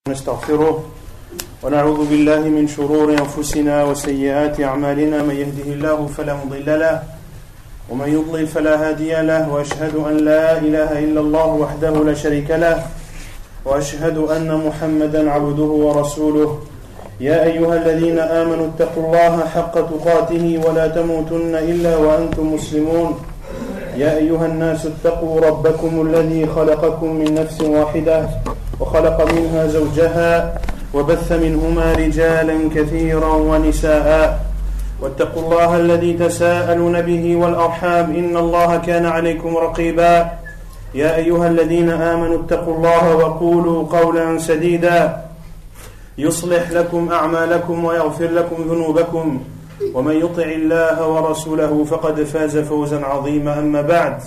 نستغفره ونعوذ بالله من شرور أنفسنا وسيئات أعمالنا من يهده الله فلا مضل له ومن يضلل فلا هادي له وأشهد أن لا إله إلا الله وحده لا شريك له وأشهد أن محمدا عبده ورسوله يا أيها الذين آمنوا اتقوا الله حق تقاته ولا تموتن إلا وأنتم مسلمون يا أيها الناس اتقوا ربكم الذي خلقكم من نفس واحدة وخلق منها زوجها وبث منهما رجالا كثيرا ونساء واتقوا الله الذي تساءلون به والأرحام إن الله كان عليكم رقيبا يا أيها الذين آمنوا اتقوا الله وقولوا قولا سديدا يصلح لكم أعمالكم ويغفر لكم ذنوبكم ومن يطع الله ورسوله فقد فاز فوزا عظيما أما بعد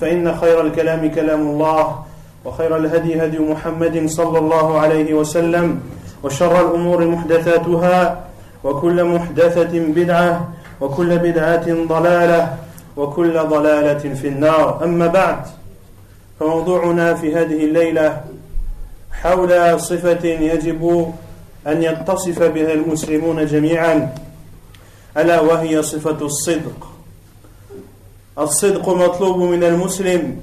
فإن خير الكلام كلام الله وخير الهدي هدي محمد صلى الله عليه وسلم وشر الأمور محدثاتها وكل محدثة بدعة وكل بدعة ضلالة وكل ضلالة في النار أما بعد فموضوعنا في هذه الليلة حول صفة يجب أن يتصف بها المسلمون جميعا ألا وهي صفة الصدق. الصدق مطلوب من المسلم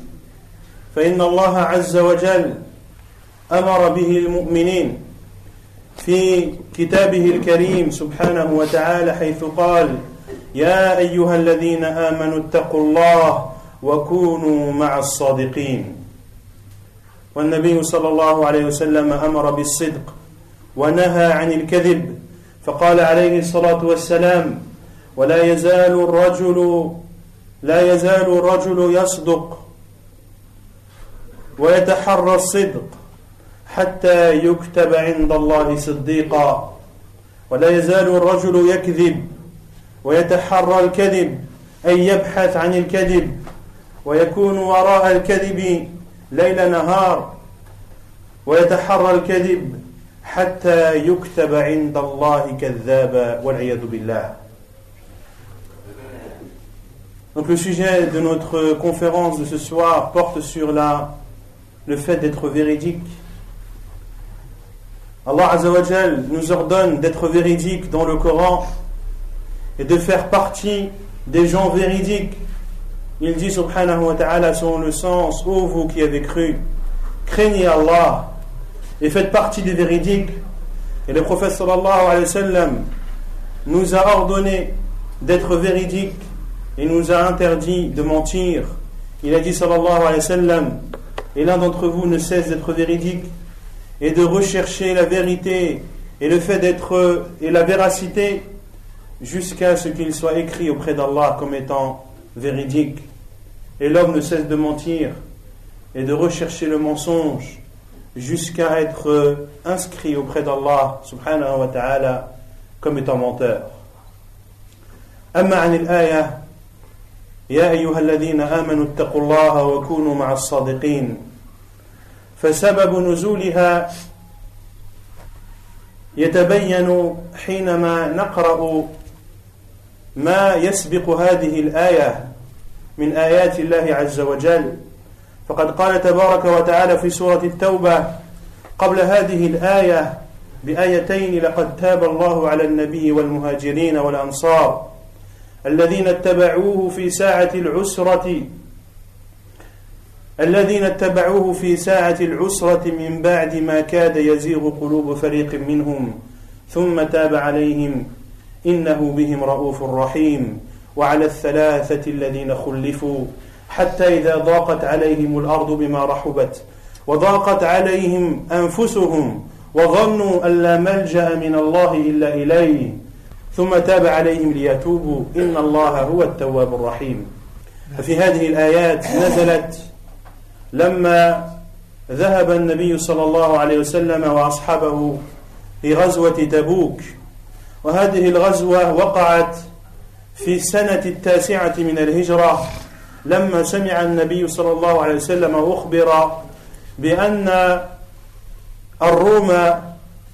فإن الله عز وجل أمر به المؤمنين في كتابه الكريم سبحانه وتعالى حيث قال يا أيها الذين آمنوا اتقوا الله وكونوا مع الصادقين. والنبي صلى الله عليه وسلم أمر بالصدق ونهى عن الكذب فقال عليه الصلاة والسلام ولا يزال الرجل يصدق ويتحرى الصدق حتى يكتب عند الله صديقا. ولا يزال الرجل يكذب ويتحرى الكذب أي يبحث عن الكذب ويكون وراء الكذب ليل نهار ويتحرى الكذب حتى يكتب عند الله كذابا والعياذ بالله. Donc le sujet de notre conférence de ce soir porte sur le fait d'être véridique. Allah Azza wa Jal nous ordonne d'être véridique dans le Coran et de faire partie des gens véridiques. Il dit subhanahu wa ta'ala selon le sens ô vous qui avez cru, craignez Allah et faites partie des véridiques. Et le prophète sallallahu alayhi wa sallam nous a ordonné d'être véridiques et nous a interdit de mentir. Il a dit sallallahu alayhi wa sallam et l'un d'entre vous ne cesse d'être véridique et de rechercher la vérité et le fait d'être et la véracité jusqu'à ce qu'il soit écrit auprès d'Allah comme étant véridique. Et l'homme ne cesse de mentir et de rechercher le mensonge jusqu'à être inscrit auprès d'Allah subhanahu wa ta'ala comme étant menteur. أما عن الآية يا أيها الذين آمنوا اتقوا الله وكونوا مع الصادقين فسبب نزولها يتبين حينما نقرأ ما يسبق هذه الآية من آيات الله عز وجل. فقد قال تبارك وتعالى في سورة التوبة قبل هذه الآية بآيتين لقد تاب الله على النبي والمهاجرين والأنصار الذين اتبعوه في ساعة العسرة من بعد ما كاد يزيغ قلوب فريق منهم ثم تاب عليهم إنه بهم رؤوف رحيم وعلى الثلاثة الذين خلفوا حتى إذا ضاقت عليهم الأرض بما رحبت وضاقت عليهم أنفسهم وظنوا أن لا ملجأ من الله إلا إليه ثم تاب عليهم ليتوبوا إن الله هو التواب الرحيم. ففي هذه الآيات نزلت لما ذهب النبي صلى الله عليه وسلم وأصحابه في غزوة تبوك، وهذه الغزوة وقعت في السنة 9 من الهجرة لما سمع النبي صلى الله عليه وسلم أخبر بأن الروم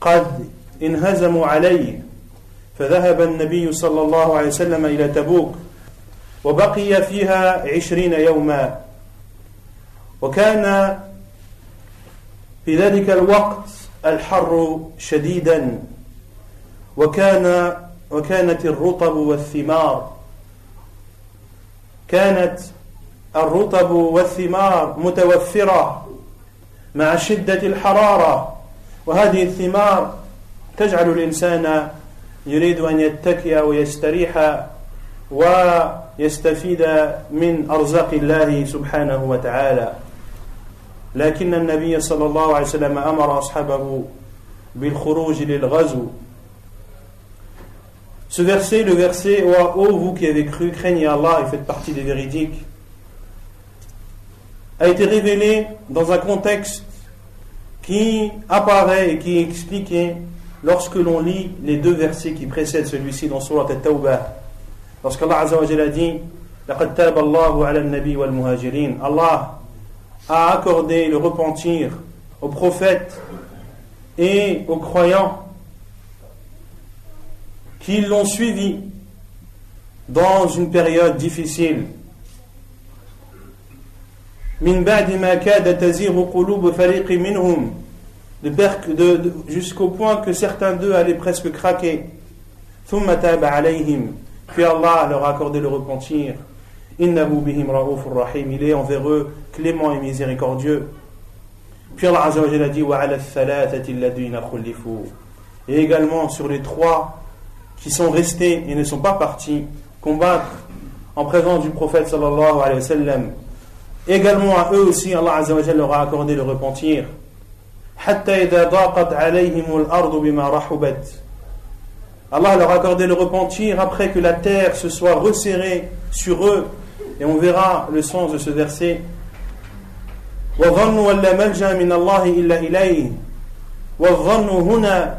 قد انهزموا عليه، فذهب النبي صلى الله عليه وسلم إلى تبوك وبقي فيها 20 يوما. وكان في ذلك الوقت الحر شديدا وكانت الرطب والثمار كانت الرطب والثمار متوفرة مع شدة الحرارة وهذه الثمار تجعل الإنسان يريد أن يتكئ ويستريح ويستفيد من أرزاق الله سبحانه وتعالى لكن النبي صلى الله عليه وسلم أمر أصحابه بالخروج للغزو. Ce verset, le verset « Ô vous qui avez cru, craignez Allah et faites partie des véridiques » a été révélé dans un contexte qui apparaît et qui est expliqué lorsque l'on lit les deux versets qui précèdent celui-ci dans Surat At-Tawbah. Lorsqu'Allah Azza wa Jalla a dit لَقَدْ تَابَ اللَّهُ عَلَى النَّبِيِّ وَالْمُهَاجِرِينَ Allah a accordé le repentir aux prophètes et aux croyants qui l'ont suivi dans une période difficile. من بعد ما كاد تزيغ قلوب فريق منهم jusqu'au point que certains d'eux allaient presque craquer. ثم تاب عليهم puis Allah leur a accordé le repentir. إنه بهم رؤوف رحيم il est envers eux clément et miséricordieux. Puis Allah Azza wa Jalla dit وعلى الثلاثة الذين خلفوا et également sur les trois qui sont restés et ne sont pas partis combattre en présence du prophète sallallahu alayhi wa sallam. Également à eux aussi Allah Azza wa Jalla leur a accordé le repentir. حتى إذا ضاقت عليهم الأرض بما رحبت Allah leur a accordé le repentir après que la terre se soit resserrée sur eux. Et on verra le sens de ce verset. وَظَنُّوا أَنْ لَا مَلْجَأَ مِنَ اللَّهِ إِلَّا إِلَيْهِ وَالظَّنُّ هُنَا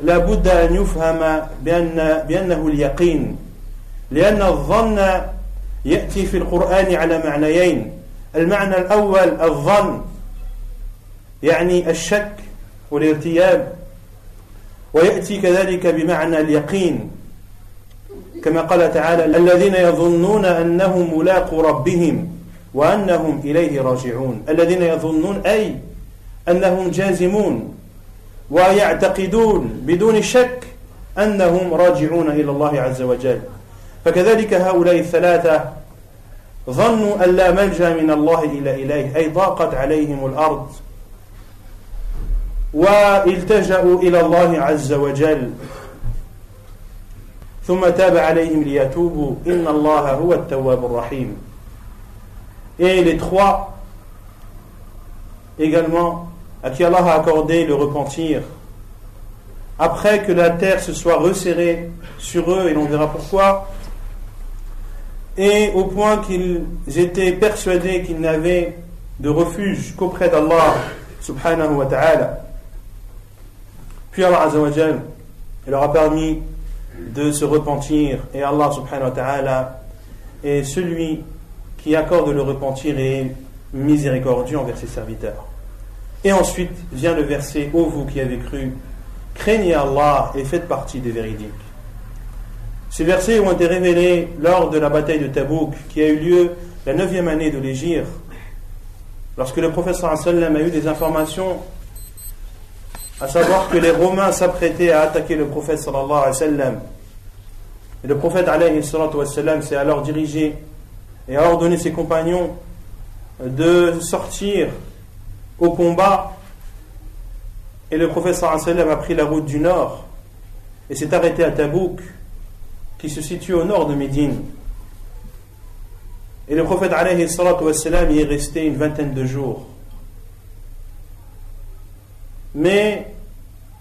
لا بد أن يفهم بأنه اليقين لأن الظن يأتي في القرآن على معنيين. المعنى الأول الظن يعني الشك والارتياب ويأتي كذلك بمعنى اليقين كما قال تعالى الذين يظنون أنهم ملاقو ربهم وأنهم إليه راجعون. الذين يظنون أي أنهم جازمون ويعتقدون بدون شك أنهم راجعون إلى الله عز وجل. فكذلك هؤلاء الثلاثة ظنوا أن لا ملجأ من الله إلا إليه أي ضاقت عليهم الأرض والتجأوا إلى الله عز وجل ثم تاب عليهم ليتوبوا إن الله هو التواب الرحيم. Et les trois également à qui Allah a accordé le repentir après que la terre se soit resserrée sur eux, et l'on verra pourquoi, et au point qu'ils étaient persuadés qu'ils n'avaient de refuge qu'auprès d'Allah subhanahu wa ta'ala. Puis Allah Azza wa Jal leur a permis de se repentir, et Allah subhanahu wa ta'ala est celui qui accorde le repentir et miséricordieux envers ses serviteurs. Et ensuite vient le verset « Ô vous qui avez cru, craignez Allah et faites partie des véridiques ». Ces versets ont été révélés lors de la bataille de Tabouk qui a eu lieu la 9e année de l'Hégire, lorsque le prophète sallallahu alayhi wa sallam a eu des informations à savoir que les Romains s'apprêtaient à attaquer le prophète sallallahu alayhi wa sallam. Et le prophète alayhi wa sallam s'est alors dirigé et a ordonné ses compagnons de sortir au combat, et le prophète sallallahu alayhi wa sallam a pris la route du nord et s'est arrêté à Tabouk qui se situe au nord de Médine, et le prophète alayhi wa sallam y est resté une vingtaine de jours. Mais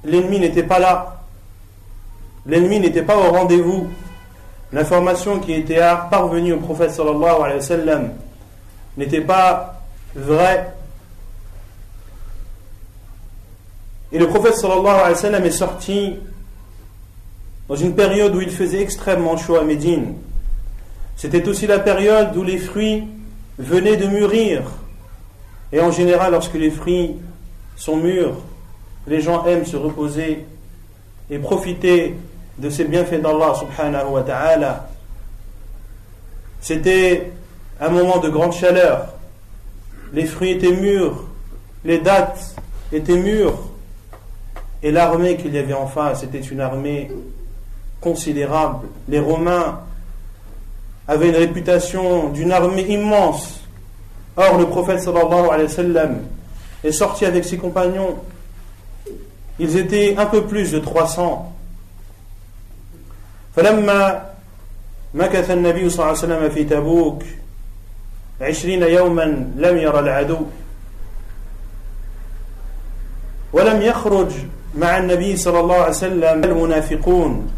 l'ennemi n'était pas là, l'ennemi n'était pas au rendez-vous. L'information qui était parvenue au prophète sallallahu alayhi wa sallam n'était pas vraie. Et le prophète sallallahu alayhi wa sallam est sorti dans une période où il faisait extrêmement chaud à Médine. C'était aussi la période où les fruits venaient de mûrir. Et en général, lorsque les fruits sont mûrs, les gens aiment se reposer et profiter de ces bienfaits d'Allah subhanahu wa ta'ala. C'était un moment de grande chaleur. Les fruits étaient mûrs, les dattes était mûr et l'armée qu'il y avait en face était une armée considérable. Les Romains avaient une réputation d'une armée immense. Or, le prophète sallallahu alayhi wa sallam est sorti avec ses compagnons. Ils étaient un peu plus de 300. فلما مكث النبي صلى الله عليه وسلم في تبوك 20 يوما لم يرى العدو ولم يخرج مع النبي صلى الله عليه وسلم المنافقون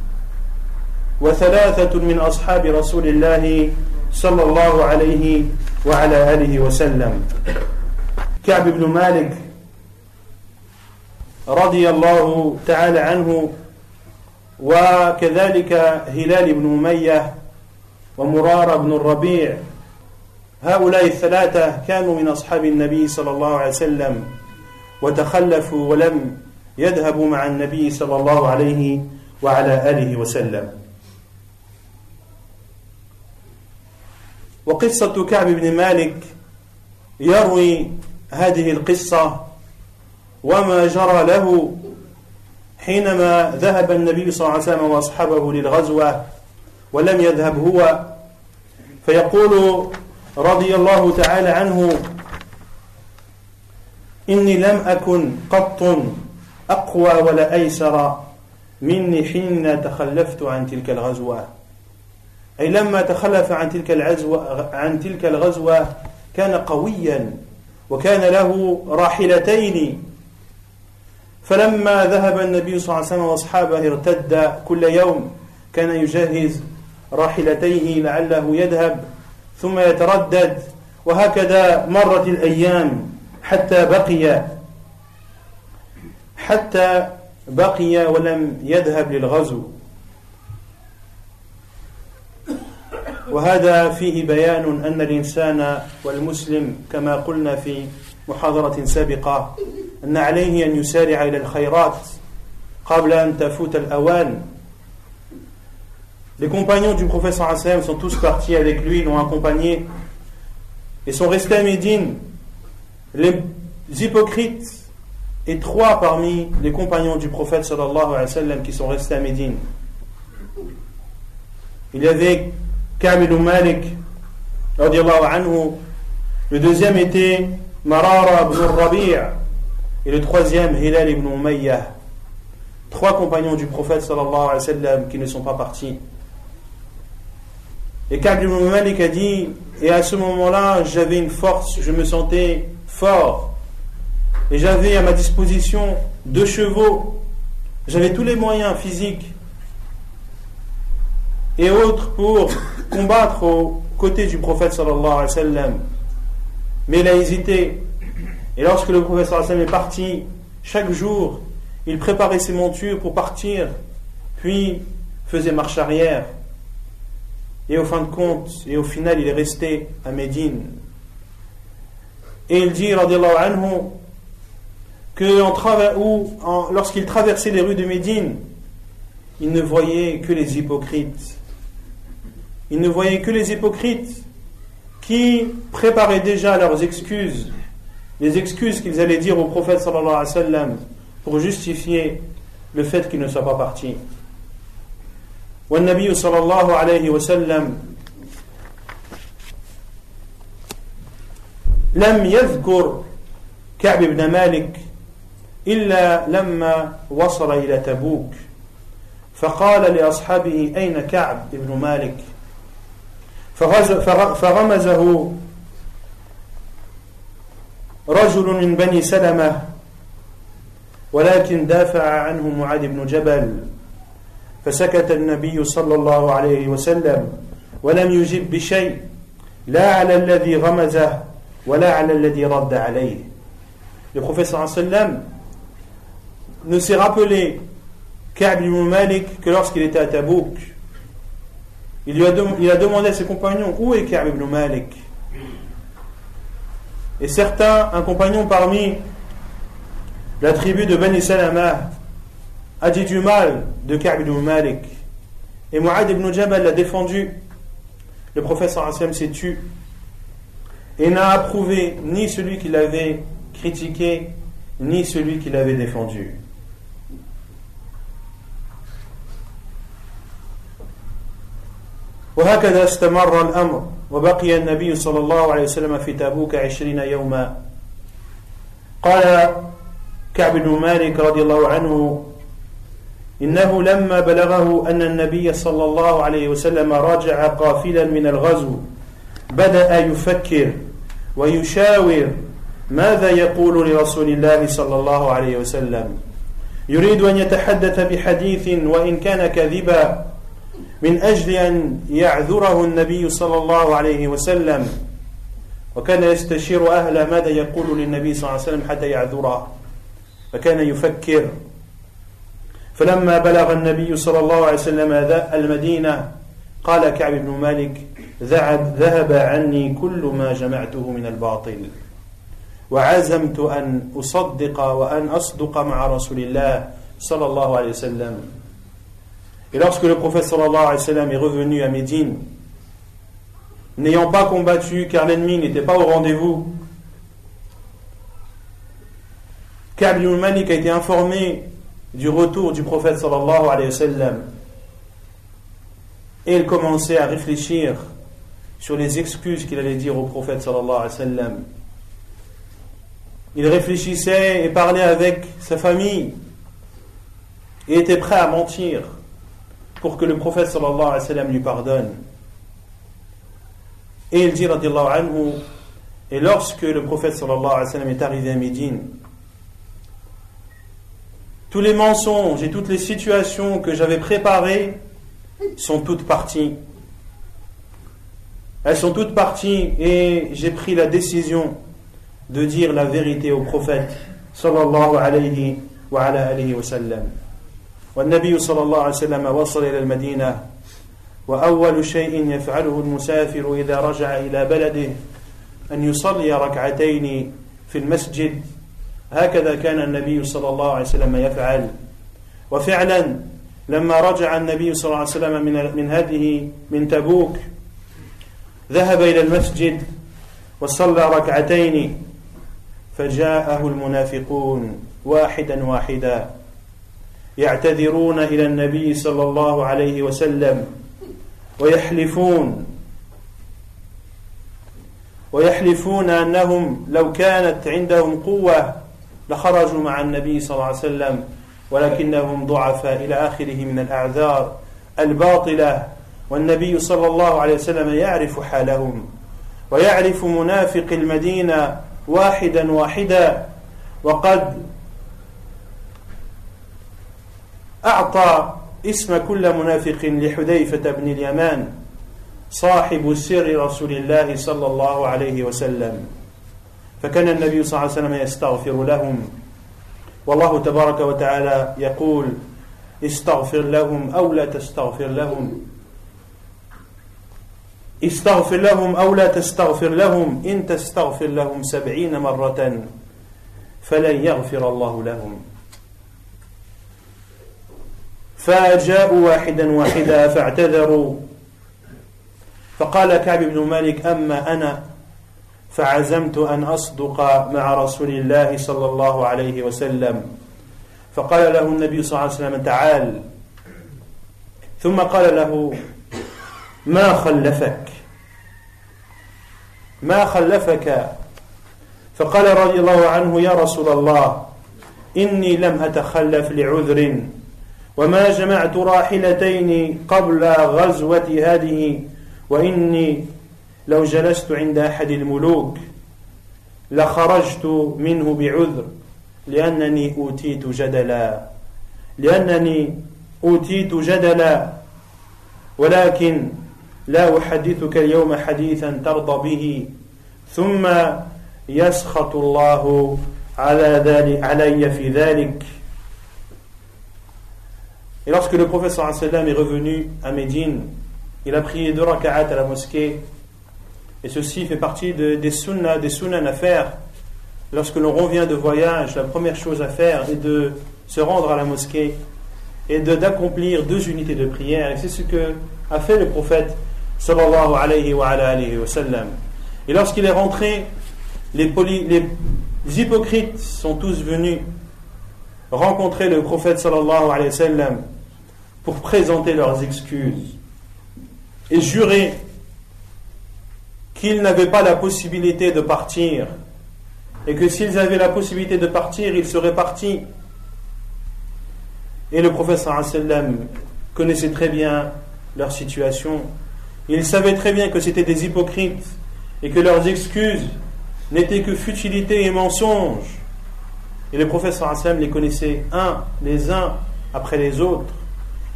وثلاثة من أصحاب رسول الله صلى الله عليه وعلى آله وسلم. كعب بن مالك رضي الله تعالى عنه وكذلك هلال بن أمية ومرارة بن الربيع، هؤلاء الثلاثة كانوا من أصحاب النبي صلى الله عليه وسلم وتخلفوا ولم يذهبوا مع النبي صلى الله عليه وعلى آله وسلم. وقصة كعب بن مالك يروي هذه القصة وما جرى له حينما ذهب النبي صلى الله عليه وسلم وأصحابه للغزوة ولم يذهب هو، فيقول رضي الله تعالى عنه: إني لم أكن قط أقوى ولا أيسر مني حين تخلفت عن تلك الغزوة. أي لما تخلف عن تلك الغزوة كان قويا وكان له راحلتين، فلما ذهب النبي صلى الله عليه وسلم وأصحابه ارتد كل يوم كان يجهز راحلتيه لعله يذهب ثم يتردد، وهكذا مرت الأيام حتى بقي ولم يذهب للغزو. وهذا فيه بيان أن الإنسان والمسلم كما قلنا في محاضرة سابقة أن عليه أن يسارع إلى الخيرات قبل أن تفوت الأوان. Les compagnons du prophète sallallahu alayhi wa sallam sont tous partis avec lui, l'ont accompagné et sont restés à Médine. Les hypocrites et 3 parmi les compagnons du prophète sallallahu alayhi wa sallam qui sont restés à Médine. Il y avait Ka'b ibn Malik radiyallahu anhu, le deuxième était Marara ibn Rabi' et le troisième Hilal ibn Umayyah. 3 compagnons du prophète sallallahu alayhi wa sallam qui ne sont pas partis. Et Ka'b ibn Malik a dit, et à ce moment-là j'avais une force, je me sentais fort et j'avais à ma disposition 2 chevaux, j'avais tous les moyens physiques et autres pour combattre aux côtés du prophète sallallahu alayhi wa sallam, mais il a hésité. Et lorsque le prophète sallallahu alayhi wa sallam est parti, chaque jour il préparait ses montures pour partir, puis faisait marche arrière, et au fin de compte, et au final il est resté à Médine. Et il dit radiyallahu anhu que lorsqu'il traversait les rues de Médine, il ne voyait que les hypocrites. Il ne voyait que les hypocrites qui préparaient déjà leurs excuses, les excuses qu'ils allaient dire au prophète sallallahu alayhi wa sallam pour justifier le fait qu'il ne soit pas parti. والنبي صلى الله عليه وسلم لم يذكر كعب بن مالك إلا لما وصل إلى تبوك، فقال لأصحابه: أين كعب بن مالك؟ فغمزه رجل من بني سلمة، ولكن دافع عنه معاذ بن جبل، فسكت النبي صلى الله عليه وسلم ولم يجب بشيء، لا على الذي غمزه ولا على الذي رد عليه. Le prophète sallallahu alayhi wa sallam ne s'est rappelé Ka'b ibn Malik que lorsqu'il était à Tabouk. Il a demandé à ses compagnons: où est Ka'b ibn Malik? Et un compagnon parmi la tribu de Bani Salama a dit du mal de Ka'b ibn Malik, et Mu'adh ibn Jabal l'a défendu. Le prophète sallallahu alayhi wa sallam s'est tu et n'a approuvé ni celui qui l'avait critiqué ni celui qui l'avait défendu. وهكذا استمر الأمر وبقي النبي صلى الله عليه وسلم في تبوك 20 يوما. قال كعب بن مالك رضي الله عنه: إنه لما بلغه أن النبي صلى الله عليه وسلم رجع قافلا من الغزو بدأ يفكر ويشاور ماذا يقول لرسول الله صلى الله عليه وسلم، يريد أن يتحدث بحديث وإن كان كذبا من أجل أن يعذره النبي صلى الله عليه وسلم، وكان يستشير أهله ماذا يقول للنبي صلى الله عليه وسلم حتى يعذره، فكان يفكر. فلما بلغ النبي صلى الله عليه وسلم المدينة قال كعب بن مالك: ذهب عني كل ما جمعته من الباطل وعزمت أن أصدق وأن أصدق مع رسول الله صلى الله عليه وسلم. Et lorsque le prophète sallallahu alayhi wa sallam est revenu à Médine, n'ayant pas combattu car l'ennemi n'était pas au rendez-vous, Ka'b ibn Malik a été informé du retour du prophète sallallahu alayhi wa sallam et il commençait à réfléchir sur les excuses qu'il allait dire au prophète sallallahu alayhi wa sallam. Il réfléchissait et parlait avec sa famille et était prêt à mentir pour que le prophète sallallahu alayhi wa sallam lui pardonne. Et il dit radiyallahu anhu, et lorsque le prophète sallallahu alayhi wa sallam est arrivé à Médine, tous les mensonges et toutes les situations que j'avais préparées sont toutes parties. Elles sont toutes parties et j'ai pris la décision de dire la vérité au prophète sallallahu alayhi wa ala alihi wa sallam. والنبي صلى الله عليه وسلم وصل إلى المدينة وأول شيء يفعله المسافر إذا رجع إلى بلده أن يصلي ركعتين في المسجد. هكذا كان النبي صلى الله عليه وسلم يفعل. وفعلا لما رجع النبي صلى الله عليه وسلم من هذه من تبوك ذهب إلى المسجد وصلى ركعتين فجاءه المنافقون واحدا واحدا يعتذرون إلى النبي صلى الله عليه وسلم ويحلفون أنهم لو كانت عندهم قوة لخرجوا مع النبي صلى الله عليه وسلم ولكنهم ضعفاء إلى آخره من الأعذار الباطلة. والنبي صلى الله عليه وسلم يعرف حالهم ويعرف منافق المدينة واحدا واحدا، وقد أعطى اسم كل منافق لحذيفة بن اليمان صاحب سر رسول الله صلى الله عليه وسلم، فكان النبي صلى الله عليه وسلم يستغفر لهم، والله تبارك وتعالى يقول: استغفر لهم أو لا تستغفر لهم، استغفر لهم أو لا تستغفر لهم، إن تستغفر لهم 70 مرة فلن يغفر الله لهم. فجاءوا واحدا واحدا فاعتذروا، فقال كعب بن مالك: أما أنا فعزمت أن أصدق مع رسول الله صلى الله عليه وسلم. فقال له النبي صلى الله عليه وسلم: تعال. ثم قال له: ما خلفك؟ فقال رضي الله عنه: يا رسول الله، إني لم أتخلف لعذر، وما جمعت راحلتين قبل غزوة هذه، وإني لو جلست عند أحد الملوك لخرجت منه بعذر لأنني أوتيت جدلا، ولكن لا أحدثك اليوم حديثا ترضى به ثم يسخط الله علي في ذلك. Et lorsque le prophète sallallahu alayhi wa sallam est revenu à Médine, il a prié 2 raka'at à la mosquée, et ceci fait partie des sunan à faire. Lorsque l'on revient de voyage, la première chose à faire est de se rendre à la mosquée et d'accomplir 2 unités de prière, et c'est ce que a fait le prophète sallallahu alayhi wa sallam. Et lorsqu'il est rentré, les Les hypocrites sont tous venus rencontrer le prophète sallallahu alayhi wa sallam pour présenter leurs excuses et jurer qu'ils n'avaient pas la possibilité de partir et que s'ils avaient la possibilité de partir, ils seraient partis. Et le prophète sallallahu alayhi wa sallam connaissait très bien leur situation. Il savait très bien que c'était des hypocrites et que leurs excuses n'étaient que futilité et mensonges. Et le prophète sallallahu alayhi wa sallam les connaissait les uns après les autres.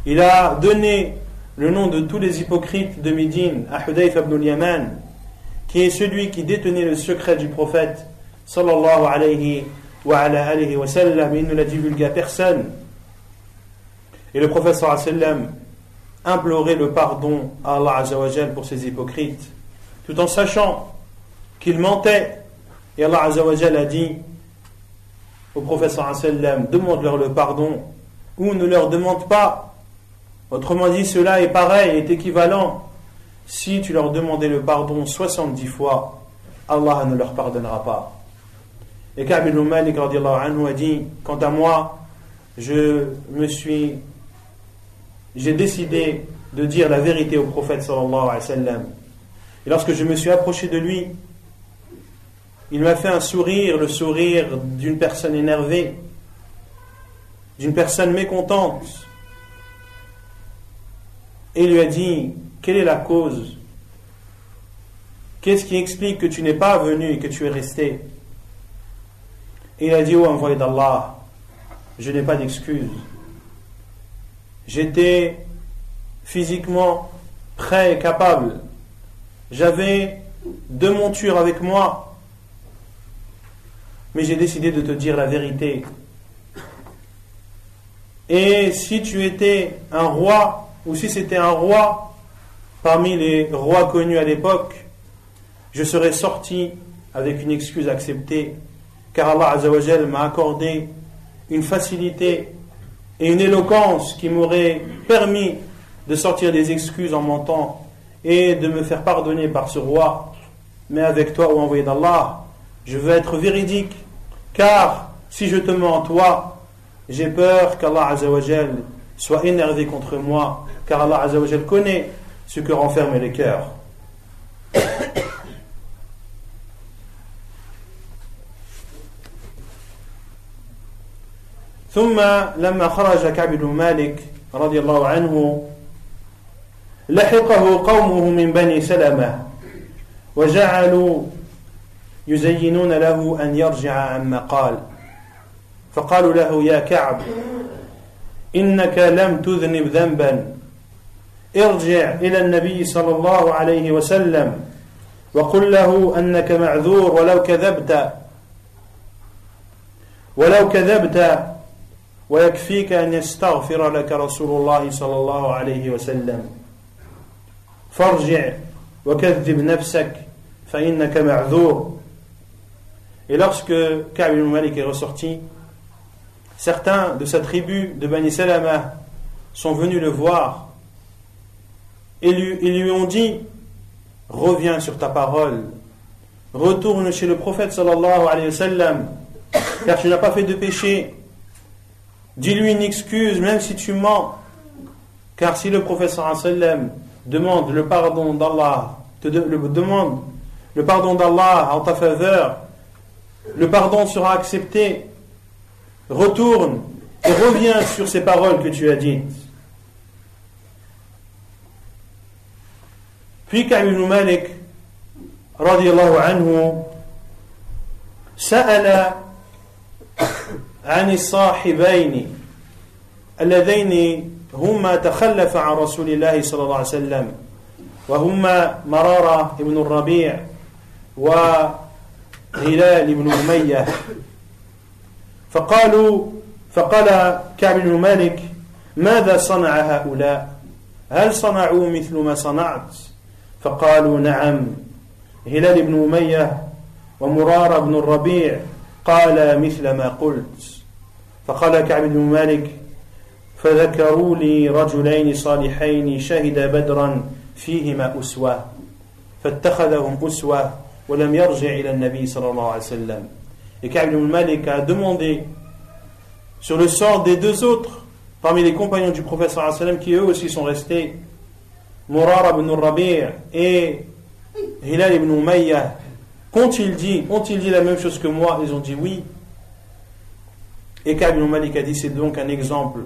Il a donné le nom de tous les hypocrites de Médine à Hudayfa ibn al-Yaman, qui est celui qui détenait le secret du prophète sallallahu alayhi wa sallam. Il ne l'a divulgué à personne. Et le prophète sallallahu alayhi wa sallam implorait le pardon à Allah azza wa jal pour ces hypocrites, tout en sachant qu'ils mentaient. Et Allah azza wa jal a dit au prophète sallallahu alayhi wa sallam: demande-leur le pardon ou ne leur demande pas. Autrement dit, cela est pareil, est équivalent. Si tu leur demandais le pardon 70 fois, Allah ne leur pardonnera pas. Et Ka'b ibn Malik radiyallahu anhu a dit: quant à moi, j'ai décidé de dire la vérité au prophète sallallahu alayhi wa sallam. Et lorsque je me suis approché de lui, il m'a fait un sourire, le sourire d'une personne énervée, d'une personne mécontente. Et il lui a dit: quelle est la cause? Qu'est-ce qui explique que tu n'es pas venu et que tu es resté? Et il a dit: ô envoyé d'Allah, je n'ai pas d'excuse. J'étais physiquement prêt et capable. J'avais 2 montures avec moi. Mais j'ai décidé de te dire la vérité. Et si tu étais un roi, ou si c'était un roi parmi les rois connus à l'époque, je serais sorti avec une excuse acceptée, car Allah Azza wa Jal m'a accordé une facilité et une éloquence qui m'aurait permis de sortir des excuses en mentant et de me faire pardonner par ce roi. Mais avec toi, ô envoyé d'Allah, je veux être véridique, car si je te mens toi, j'ai peur qu'Allah Azza wa Jal soit énervé contre moi, car Allah Azza wa Jal connaît ce que renferment les cœurs. ثم لما خرج كعب بن مالك رضي الله عنه لحقه قومه من بني سلمة وجعلوا يزينون له أن يرجع عما قال فقالوا له: يا كعب إنك لم تذنب ذنبا ارجع إلى النبي صلى الله عليه وسلم وقل له أنك معذور ولو كذبت ويكفيك أن يستغفر لك رسول الله صلى الله عليه وسلم فارجع وكذب نفسك فإنك معذور. Et lorsque Ka'b ibn Malik est ressorti, certains de sa tribu de Bani Salama sont venus le voir et lui ont dit: reviens sur ta parole, retourne chez le prophète sallallahu alayhi wa sallam, car tu n'as pas fait de péché. Dis-lui une excuse, même si tu mens, car si le prophète sallallahu alayhi wa sallam demande le pardon d'Allah, demande le pardon d'Allah en ta faveur, le pardon sera accepté. Retourne et reviens sur ces paroles que tu as dites. Puis Ka'b ibn Malik radiyallahu anhu سأل عن الصاحبين اللذين هما تخلفا عن رسول الله صلى الله عليه وسلم وهما مرارة بن الربيع وهلال بن أمية فقال كعب بن مالك: ماذا صنع هؤلاء؟ هل صنعوا مثل ما صنعت؟ فقالوا: نعم. هلال بن أمية ومرارة بن الربيع قال مثل ما قلت. فقال كعب بن مالك: فذكروا لي رجلين صالحين شهد بدرا فيهما أسوة فاتخذهم أسوة ولم يرجع إلى النبي صلى الله عليه وسلم. Et Ka'b ibn Malik a demandé sur le sort des deux autres parmi les compagnons du prophète sallallahu alayhi wa sallam qui eux aussi sont restés, Murara ibn Rabi' et Hilal ibn Umayyah. Ont-ils dit la même chose que moi? Ils ont dit oui. Et Ka'b ibn Malik a dit, c'est donc un exemple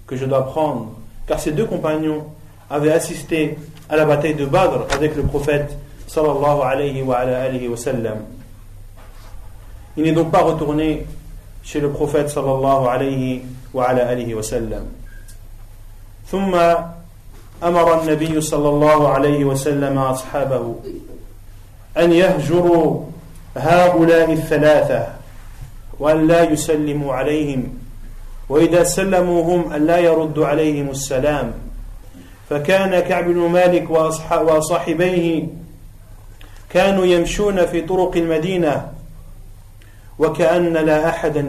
que je dois prendre, car ces deux compagnons avaient assisté à la bataille de Badr avec le prophète sallallahu alayhi wa sallam. Il n'est donc pas retourné chez le prophète sallallahu alayhi wa sallam. ثم أمر النبي صلى الله عليه وسلم أصحابه أن يهجروا هؤلاء الثلاثة وأن لا يسلموا عليهم وإذا سلموا هم أن لا يردوا عليهم السلام فكان كعب بن مالك وصاحبيه كانوا يمشون في طرق المدينة وكأن لا أحدا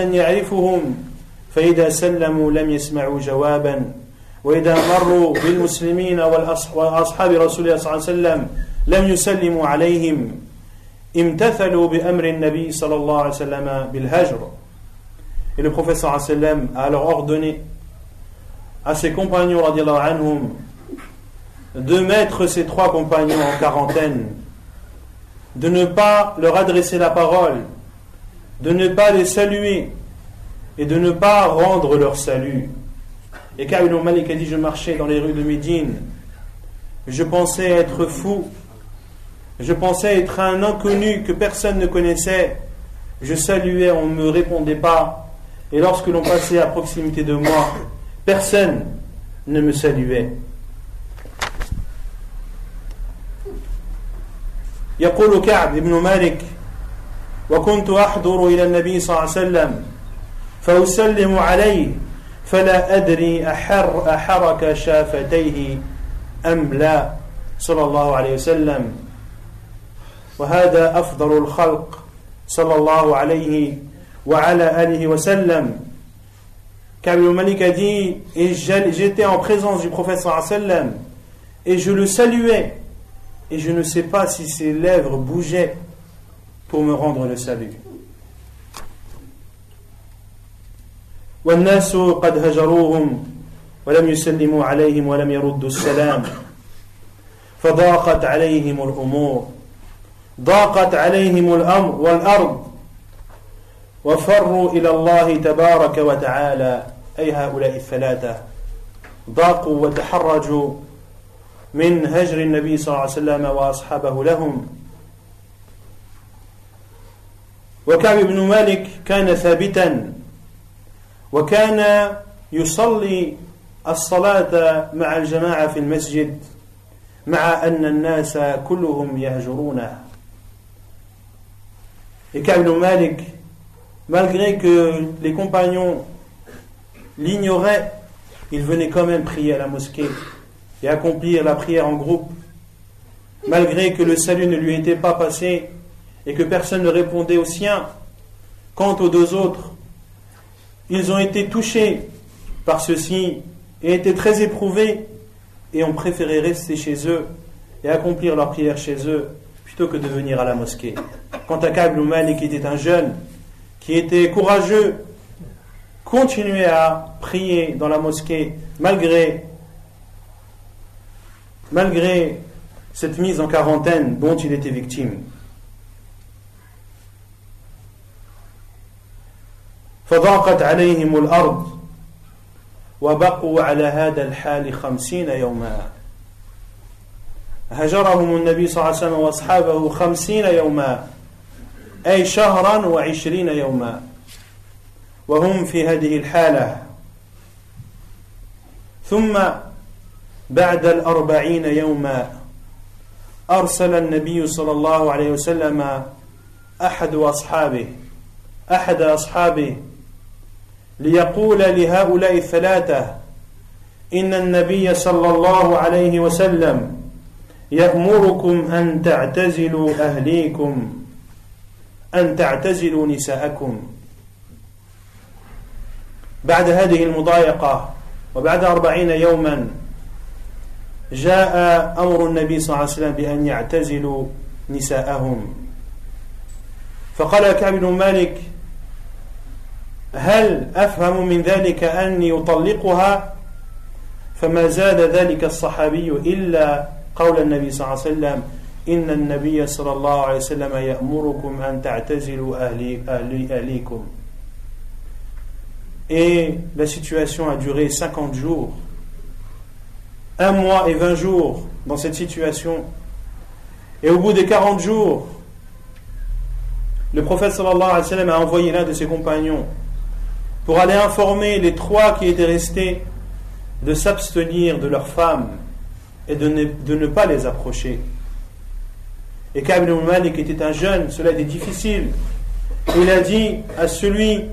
يعرفهم فإذا سلموا لم يسمعوا جوابا وإذا مروا بالمسلمين وأصحاب رسول الله صلى الله عليه وسلم لم يسلموا عليهم امتثلوا بأمر النبي صلى الله عليه وسلم بالهجر. Et le prophète sallallahu alayhi wa sallam a alors ordonné à ses compagnons radiallahu anhum de mettre ces trois compagnons en quarantaine, de ne pas leur adresser la parole, de ne pas les saluer et de ne pas rendre leur salut. Et Ka'b ibn Malik a dit, je marchais dans les rues de Médine, je pensais être fou, je pensais être un inconnu que personne ne connaissait, je saluais, on ne me répondait pas, et lorsque l'on passait à proximité de moi, personne ne me saluait. يقول كعب بن مالك وكنت أحضر إلى النبي صلى الله عليه وسلم فأسلم عليه فلا أدري أحرك شافتيه أم لا صلى الله عليه وسلم وهذا أفضل الخلق صلى الله عليه وعلى آله وسلم. Ka'b ibn Malik a dit, et j'étais en présence du prophète sallallahu alayhi wa sallam et je le saluais et je ne sais pas si ses lèvres bougeaient pour me rendre le salut. والناس قد هجروهم ولم يسلموا عليهم ولم يردوا السلام فضاقت عليهم الأمور ضاقت عليهم الأمر والأرض وفروا إلى الله تبارك وتعالى أي هؤلاء الثلاثة ضاقوا وتحرجوا من هجر النبي صلى الله عليه وسلم وأصحابه لهم. وكعب بن مالك كان ثابتا وكان يصلي الصلاة مع الجماعة في المسجد مع أن الناس كلهم يهجرونه. Et Ka'b ibn Malik, malgré que les compagnons l'ignoraient, il venait quand même prier à la mosquée et accomplir la prière en groupe, malgré que le salut ne lui était pas passé et que personne ne répondait au sien. Quant aux deux autres, ils ont été touchés par ceci et étaient très éprouvés et ont préféré rester chez eux et accomplir leur prière chez eux plutôt que de venir à la mosquée. Quant à Ka'b ibn Malik, qui était un jeune, qui était courageux, continuait à prier dans la mosquée malgré cette mise en quarantaine dont il était victime. فضاقت عليهم الأرض وبقوا على هذا الحال 50 يوما. هجرهم النبي صلى الله عليه وسلم وأصحابه 50 يوما أي شهرا و20 يوما وهم في هذه الحالة. ثم بعد 40 يوما أرسل النبي صلى الله عليه وسلم أحد أصحابه ليقول لهؤلاء الثلاثة إن النبي صلى الله عليه وسلم يأمركم أن تعتزلوا أهليكم أن تعتزلوا نساءكم. بعد هذه المضايقة وبعد 40 يوما جاء أمر النبي صلى الله عليه وسلم بأن يعتزلوا نساءهم. فقال كعب بن مالك: هل أفهم من ذلك أني أطلقها؟ فما زاد ذلك الصحابي إلا قول النبي صلى الله عليه وسلم: إن النبي صلى الله عليه وسلم يأمركم أن تعتزلوا أهليكم. Et la situation a duré 50 jours, 1 mois et 20 jours dans cette situation. Et au bout des 40 jours, le prophète sallallahu alayhi wa sallam a envoyé l'un de ses compagnons pour aller informer les 3 qui étaient restés de s'abstenir de leurs femmes et de ne pas les approcher. Et Ka'b ibn Malik était un jeune, cela était difficile. Il a dit à celui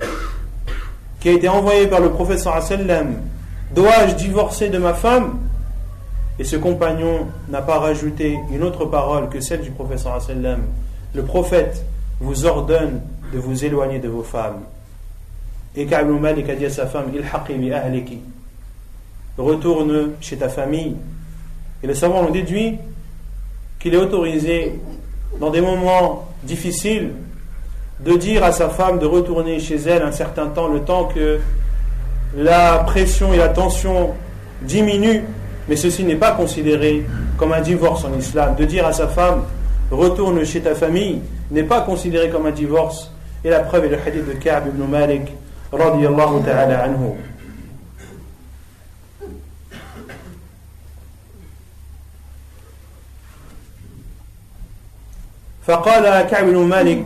qui a été envoyé par le prophète sallallahu alayhi wa sallam: dois-je divorcer de ma femme? Et ce compagnon n'a pas rajouté une autre parole que celle du prophète sallallahu alayhi wa sallam: le prophète vous ordonne de vous éloigner de vos femmes. Et Ka'b ibn Malik a dit à sa femme: ilhaqi bi ahliki, retourne chez ta famille. Et les savants ont déduit qu'il est autorisé dans des moments difficiles de dire à sa femme de retourner chez elle un certain temps, le temps que la pression et la tension diminuent, mais ceci n'est pas considéré comme un divorce en islam. De dire à sa femme retourne chez ta famille n'est pas considéré comme un divorce, et la preuve est le hadith de Ka'b ibn Malik radiyallahu ta'ala anhu. فقال كعب بن مالك: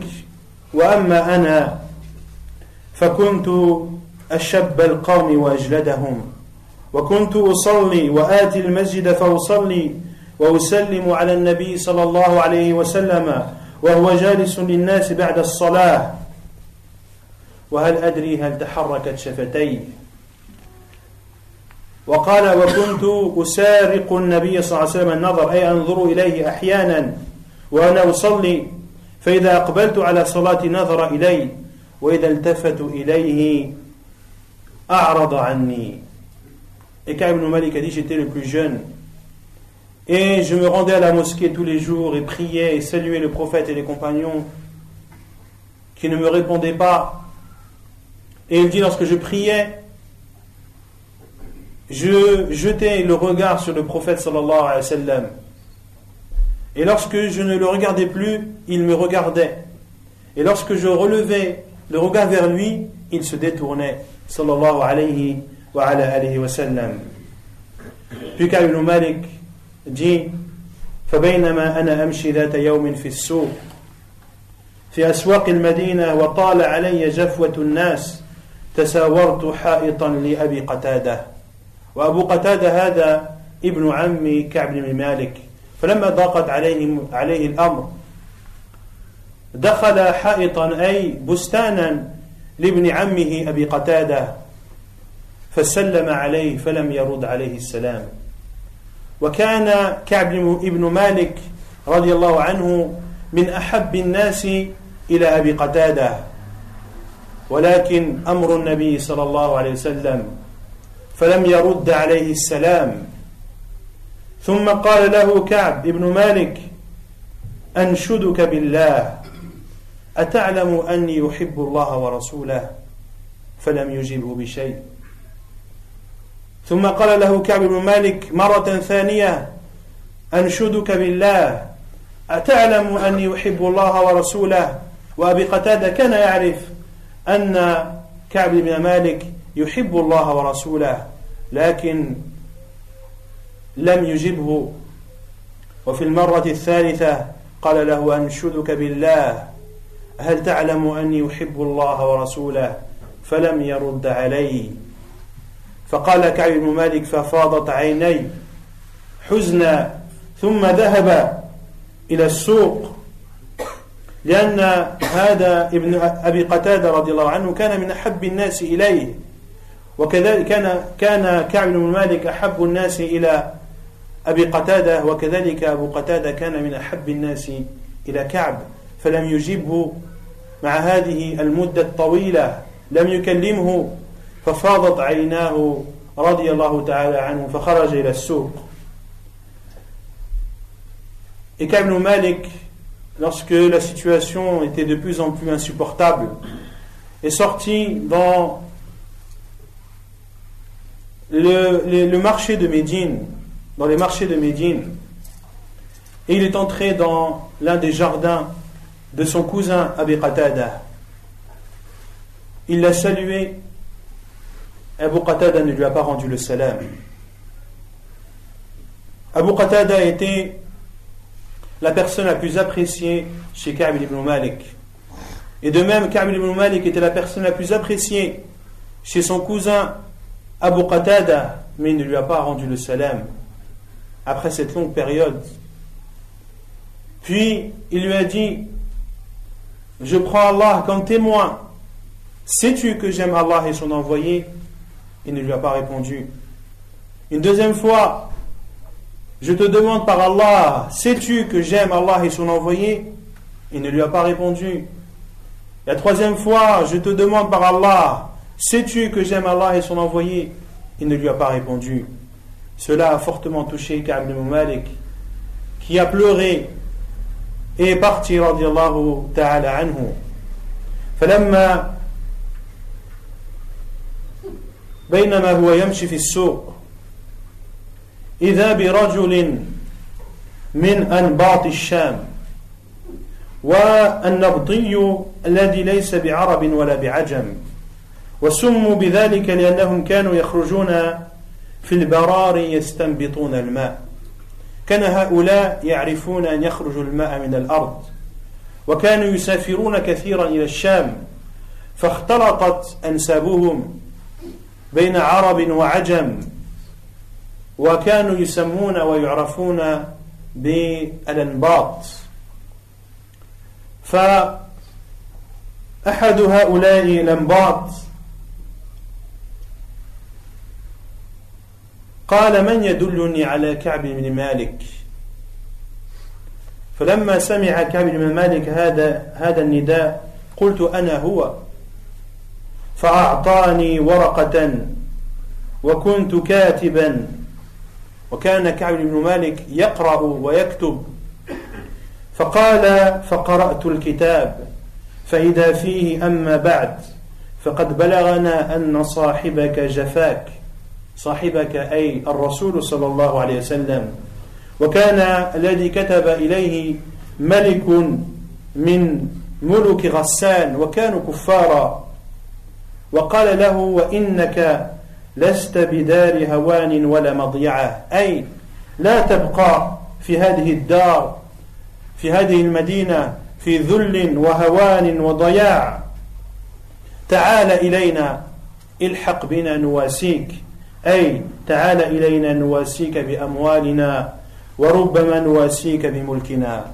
وأما أنا فكنت أشب القوم وأجلدهم، وكنت أصلي وآتي المسجد فأصلي وأسلم على النبي صلى الله عليه وسلم وهو جالس للناس بعد الصلاة، وهل أدري هل تحركت شفتي. وقال: وكنت أسارق النبي صلى الله عليه وسلم النظر، أي أنظر إليه أحيانا وأنا أصلي، فإذا أقبلت على صلاة نظر إلي، وإذا التفت إليه أعرض عني. Et Ka'b ibn Malik a dit: j'étais le plus jeune et je me rendais à la mosquée tous les jours et priais et saluais le prophète et les compagnons qui ne me répondaient pas. Et il dit: lorsque je priais, je jetais le regard sur le prophète sallallahu alayhi wa sallam, et lorsque je ne le regardais plus, il me regardait, et lorsque je relevais le regard vers lui, il se détournait sallallahu alayhi wa alayhi wa sallam. Puis Ka'b ibn Malik dit: فبينما أنا أمشي ذات يوم في السوق في أسواق المدينة وطال علي جفوة الناس تساورت حائطا لأبي قتادة. وأبو قتادة هذا ابن عم كعب بن مالك، فلما ضاقت عليه الأمر دخل حائطا أي بستانا لابن عمه أبي قتادة فسلم عليه فلم يرد عليه السلام. وكان كعب ابن مالك رضي الله عنه من أحب الناس إلى أبي قتادة، ولكن أمر النبي صلى الله عليه وسلم فلم يرد عليه السلام. ثم قال له كعب ابن مالك: أنشدك بالله أتعلم أني يحب الله ورسوله؟ فلم يجبه بشيء. ثم قال له كعب بن مالك مرة ثانية: أنشدك بالله أتعلم أني يحب الله ورسوله؟ وأبي قتادة كان يعرف أن كعب بن مالك يحب الله ورسوله، لكن لم يجبه. وفي المرة الثالثة قال له: أنشدك بالله هل تعلم أني يحب الله ورسوله؟ فلم يرد عليه. فقال كعب بن مالك: ففاضت عيني حزنا، ثم ذهب إلى السوق، لأن هذا ابن أبي قتادة رضي الله عنه كان من أحب الناس إليه، وكذلك كان كعب بن مالك أحب الناس إلى أبي قتادة، وكذلك أبو قتادة كان من أحب الناس إلى كعب، فلم يجبه مع هذه المدة الطويلة، لم يكلمه، ففاضت عيناه رضي الله تعالى عنه فخرج إلى السوق. Et Ka'b ibn Malik lorsque la situation était de plus en plus insupportable, est sorti dans le marché de Médine, dans les marchés de Médine, et il est entré dans l'un des jardins de son cousin Abi Qatada. Il l'a salué. Abu Qatada ne lui a pas rendu le salam. Abu Qatada était la personne la plus appréciée chez Ka'b ibn Malik. Et de même, Ka'b ibn Malik était la personne la plus appréciée chez son cousin Abu Qatada, mais il ne lui a pas rendu le salam après cette longue période. Puis il lui a dit: je prends Allah comme témoin, sais-tu que j'aime Allah et son envoyé? Il ne lui a pas répondu. Une deuxième fois: je te demande par Allah, sais-tu que j'aime Allah et son envoyé? Il ne lui a pas répondu. La troisième fois: je te demande par Allah, sais-tu que j'aime Allah et son envoyé? Il ne lui a pas répondu. Cela a fortement touché Ka'b ibn Malik, qui a pleuré et est parti radiyallahu ta'ala anhu. فلما بينما هو يمشي في السوق إذا برجل من أنباط الشام، والنبطي الذي ليس بعرب ولا بعجم، وسموا بذلك لأنهم كانوا يخرجون في البرار يستنبطون الماء. كان هؤلاء يعرفون أن يخرجوا الماء من الأرض، وكانوا يسافرون كثيرا إلى الشام، فاختلطت أنسابهم بين عرب وعجم، وكانوا يسمون ويعرفون بالأنباط. فأحد هؤلاء الأنباط قال: من يدلني على كعب بن مالك؟ فلما سمع كعب بن مالك هذا النداء قلت: أنا هو. فأعطاني ورقة وكنت كاتبا، وكان كعب بن مالك يقرأ ويكتب. فقال: فقرأت الكتاب فإذا فيه: أما بعد فقد بلغنا أن صاحبك جفاك. صاحبك أي الرسول صلى الله عليه وسلم، وكان الذي كتب إليه ملك من ملك غسان، وكانوا كفارا. وقال له: وإنك لست بدار هوان ولا مضيعة، أي لا تبقى في هذه الدار، في هذه المدينة، في ذل وهوان وضياع. تعال إلينا، الحق بنا نواسيك، أي تعال إلينا نواسيك بأموالنا، وربما نواسيك بملكنا.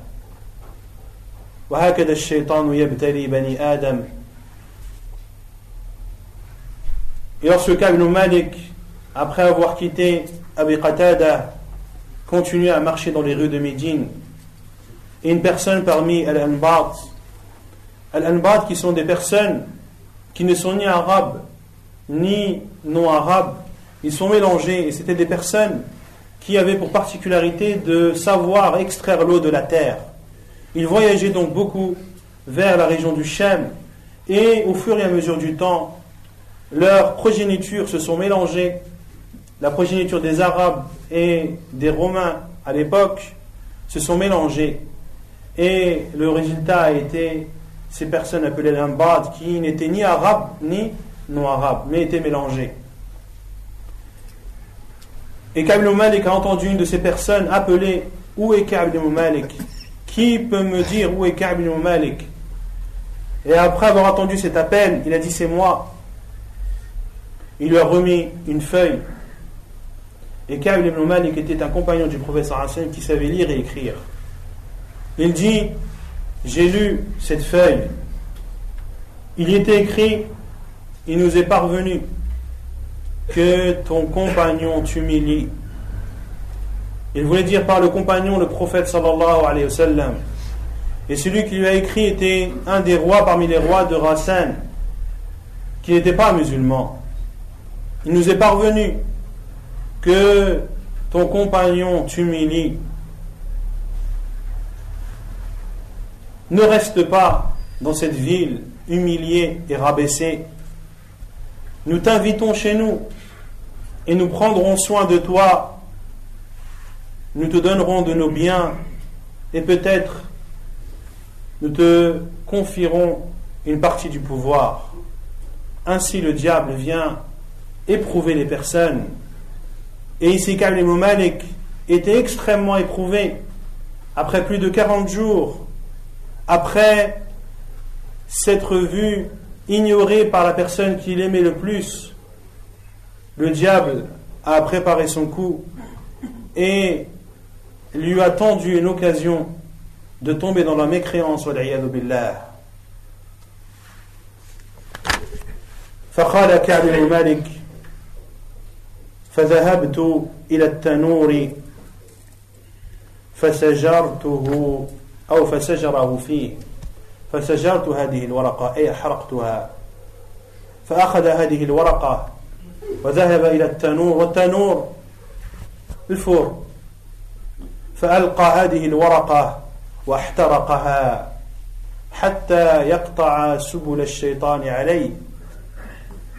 وهكذا الشيطان يبتلي بني آدم. Et lorsque Ka'b ibn Malik, après avoir quitté Abi Qatada, continue à marcher dans les rues de Médine, et une personne parmi Al-Anbat qui sont des personnes qui ne sont ni arabes ni non arabes, ils sont mélangés, et c'était des personnes qui avaient pour particularité de savoir extraire l'eau de la terre. Ils voyageaient donc beaucoup vers la région du Sham, et au fur et à mesure du temps, leurs progénitures se sont mélangées. La progéniture des Arabes et des Romains à l'époque se sont mélangées, et le résultat a été ces personnes appelées l'Anbad, qui n'étaient ni arabes ni non arabes, mais étaient mélangées. Et Ka'b ibn Malik a entendu une de ces personnes appeler: où est Ka'b ibn Malik? Qui peut me dire où est Ka'b ibn Malik? Et après avoir entendu cet appel, il a dit: c'est moi. Il lui a remis une feuille. Et Ka'b ibn Malik était un compagnon du prophète sallallahu alayhi wa sallam qui savait lire et écrire. Il dit: j'ai lu cette feuille. Il y était écrit: il nous est parvenu que ton compagnon t'humilie. Il voulait dire par le compagnon le prophète sallallahu alayhi wa sallam. Et celui qui lui a écrit était un des rois parmi les rois de Ghassan, qui n'était pas musulman. Il nous est parvenu que ton compagnon t'humilie. ne reste pas dans cette ville humiliée et rabaissée. Nous t'invitons chez nous et nous prendrons soin de toi. Nous te donnerons de nos biens et peut-être nous te confierons une partie du pouvoir. Ainsi le diable vient éprouver les personnes. Et ici Ka'b ibn Malik était extrêmement éprouvé. Après plus de 40 jours, après s'être vu ignoré par la personne qu'il aimait le plus, le diable a préparé son coup et lui a tendu une occasion de tomber dans la mécréance, wal'iyadhu billah. فقال كعب بن مالك فذهبت إلى التنور فسجرته أو فسجره فيه فسجرت هذه الورقة أي أحرقتها فأخذ هذه الورقة وذهب إلى التنور والتنور الفور فألقى هذه الورقة واحترقها حتى يقطع سبل الشيطان عليه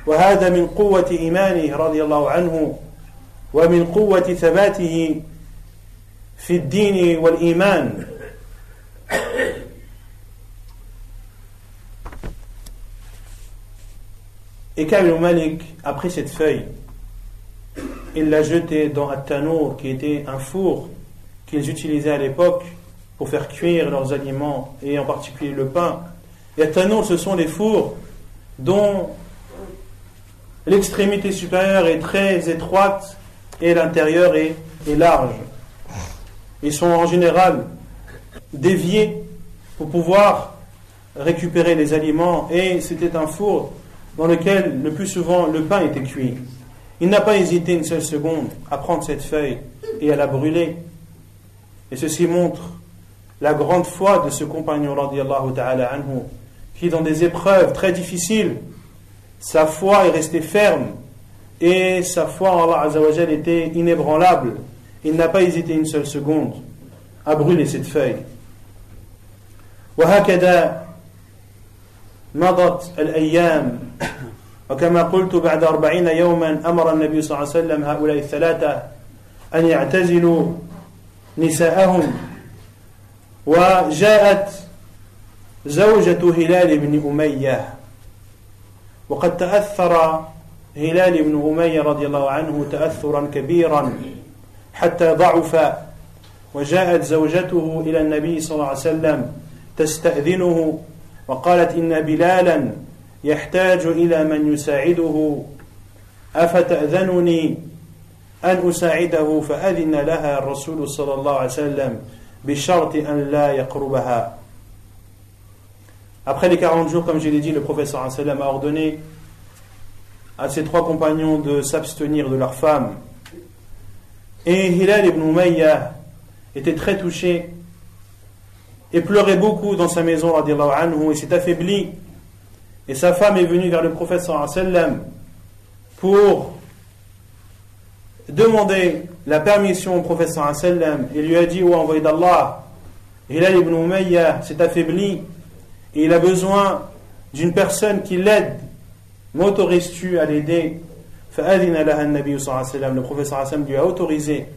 وهذا من قوة إيمانه رضي الله عنه ومن قوة ثباته في الدين والإيمان. Et Ka'b ibn Malik a pris cette feuille, il l'a jetée dans un tanour qui était un four qu'ils utilisaient à l'époque pour faire cuire leurs aliments et en particulier le pain. Et un tanour, ce sont les fours dont l'extrémité supérieure est très étroite et l'intérieur est large. Ils sont en général déviés pour pouvoir récupérer les aliments et c'était un four dans lequel le plus souvent le pain était cuit. Il n'a pas hésité une seule seconde à prendre cette feuille et à la brûler. Et ceci montre la grande foi de ce compagnon radiyallahu ta'ala anhu, qui dans des épreuves très difficiles, sa foi est restée ferme et sa foi en Allah Azza wa Jal était inébranlable. Il n'a pas hésité une seule seconde à brûler cette feuille. وهكذا مضت الأيام وكما قلت بعد 40 يوما أمر النبي صلى الله عليه وسلم هؤلاء الثلاثة أن يعتزلوا نساءهم وجاءت زوجة هلال بن أمية وقد تأثر هلال بن أمية رضي الله عنه تأثرا كبيرا حتى ضعف وجاءت زوجته إلى النبي صلى الله عليه وسلم تستأذنه وقالت إن بلالا يحتاج إلى من يساعده أفتأذنني أن أساعده فأذن لها الرسول صلى الله عليه وسلم بشرط أن لا يقربها. Après les 40 jours, comme je l'ai dit, le prophète sallallahu alayhi wa sallam a ordonné à ses trois compagnons de s'abstenir de leurs femmes. Et Hilal ibn Umayya était très touché et pleurait beaucoup dans sa maison radiyallahu anhu et s'est affaibli. Et sa femme est venue vers le prophète sallallahu alayhi wa sallam pour demander la permission au prophète sallallahu alayhi wa sallam et lui a dit: ô envoyé d'Allah, Hilal ibn Umayya s'est affaibli et il a besoin d'une personne qui l'aide. M'autorises-tu à l'aider? فأذن لها النبي صلى الله عليه وسلم. Le prophète sallallahu alayhi wa sallam lui a autorisé